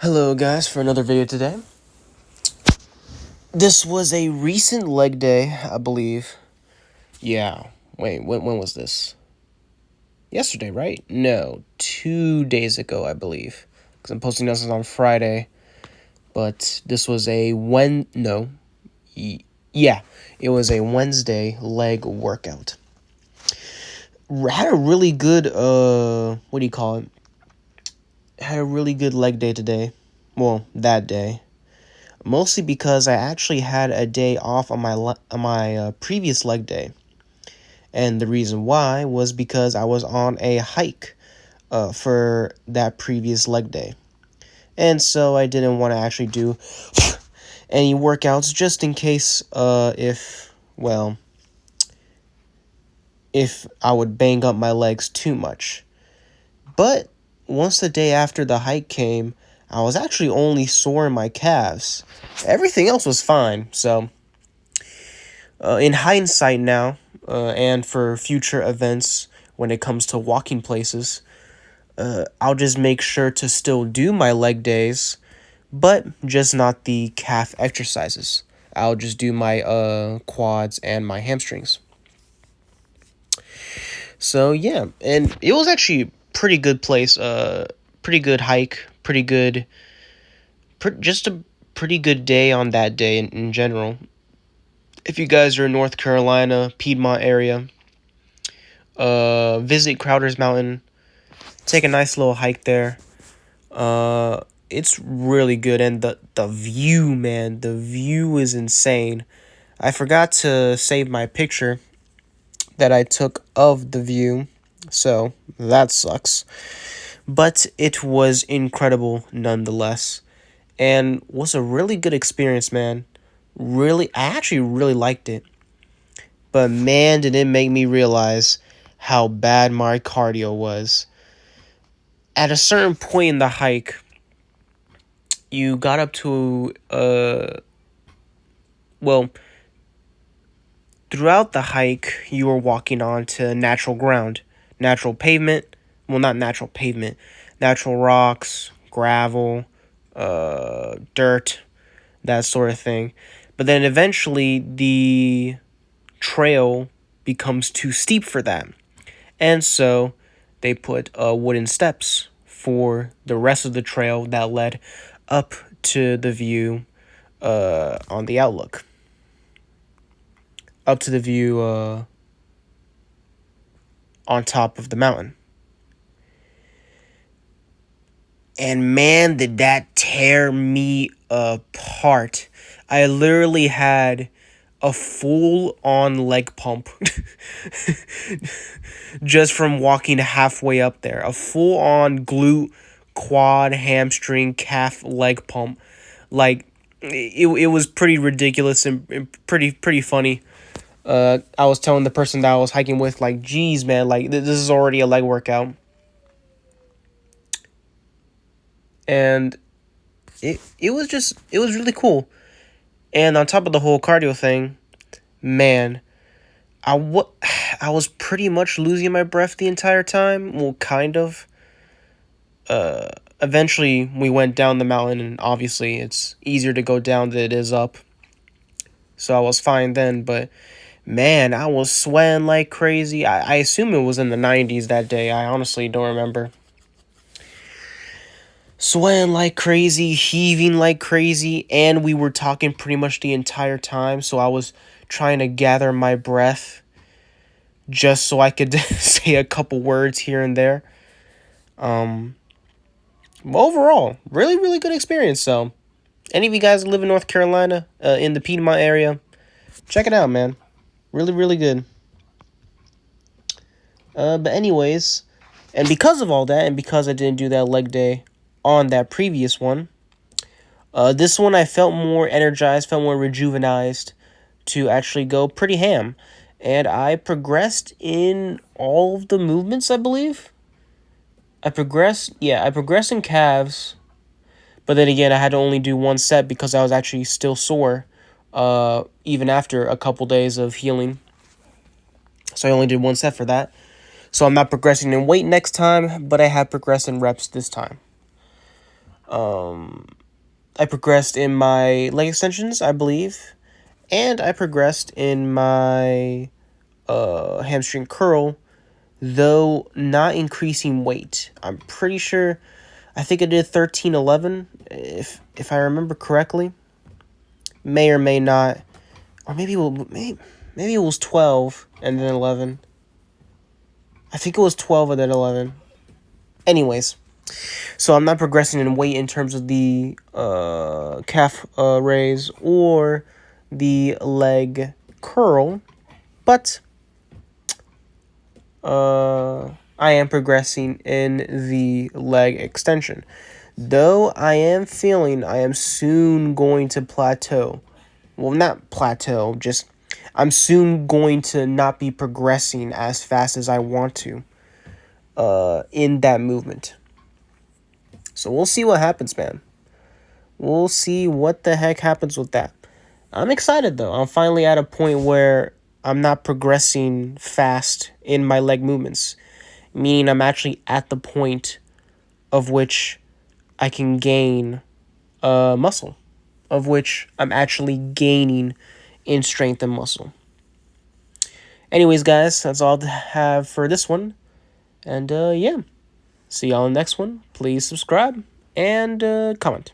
Hello guys for another video today. This was a recent leg day, I believe. Yeah. Wait, when was this? Yesterday, right? No, 2 days ago, I believe. Because I'm posting this on Friday. But this was a yeah. It was a Wednesday leg workout. Had a really good, what do you call it? Had a really good leg day today. Well, that day. Mostly because I actually had a day off on my previous leg day. And the reason why was because I was on a hike for that previous leg day. And so I didn't want to actually do any workouts just in case if I would bang up my legs too much. But once the day after the hike came, I was actually only sore in my calves. Everything else was fine. So in hindsight now, and for future events when it comes to walking places, I'll just make sure to still do my leg days, but just not the calf exercises. I'll just do my quads and my hamstrings. So yeah, and it was actually a pretty good place, pretty good hike, just a pretty good day on that day in general. If you guys are in North Carolina, Piedmont area, visit Crowder's Mountain, take a nice little hike there. It's really good, and the view, man, the view is insane. I forgot to save my picture that I took of the view, so that sucks. But it was incredible nonetheless, and was a really good experience, man. I actually really liked it. But man, did it make me realize how bad my cardio was. At a certain point in the hike, you got up to throughout the hike you were walking onto natural ground, natural pavement. Well, not natural pavement, natural rocks, gravel, dirt, that sort of thing. But then eventually the trail becomes too steep for that, and so they put wooden steps for the rest of the trail that led up to the view on the outlook. Up to the view on top of the mountain. And man, did that tear me apart. I literally had a full-on leg pump just from walking halfway up there. A full-on glute, quad, hamstring, calf, leg pump. Like, it was pretty ridiculous and pretty funny. I was telling the person that I was hiking with, like, geez, man, like, this is already a leg workout. And it was really cool. And on top of the whole cardio thing, man, I was pretty much losing my breath the entire time. Well, kind of. Eventually, we went down the mountain, and obviously, it's easier to go down than it is up. So I was fine then, but man, I was sweating like crazy. I assume it was in the 90s that day. I honestly don't remember. Sweating like crazy, heaving like crazy, and we were talking pretty much the entire time, so I was trying to gather my breath just so I could say a couple words here and there. Overall, really good experience. So, any of you guys live in North Carolina, in the Piedmont area, check it out, man. Really good. But anyways, and because of all that, and because I didn't do that leg day on that previous one, this one I felt more energized, felt more rejuvenized to actually go pretty ham. And I progressed in all of the movements, I believe. I progressed in calves. But then again, I had to only do one set because I was actually still sore, even after a couple days of healing. So I only did one set for that. So I'm not progressing in weight next time, but I have progressed in reps this time. I progressed in my leg extensions, I believe, and I progressed in my hamstring curl, though not increasing weight. I'm pretty sure, I think I did 13, 11, if I remember correctly. May or may not, or maybe it was 12 and then 11. I think it was 12 and then 11. Anyways, so I'm not progressing in weight in terms of the calf raise or the leg curl, but I am progressing in the leg extension. Though I am feeling I am soon going to plateau. Well, not plateau, just I'm soon going to not be progressing as fast as I want to in that movement. So we'll see what happens, man. We'll see what the heck happens with that. I'm excited, though. I'm finally at a point where I'm not progressing fast in my leg movements, meaning I'm actually at the point of which I can gain muscle, of which I'm actually gaining in strength and muscle. Anyways, guys, that's all I have for this one. And yeah, see y'all in the next one. Please subscribe and comment.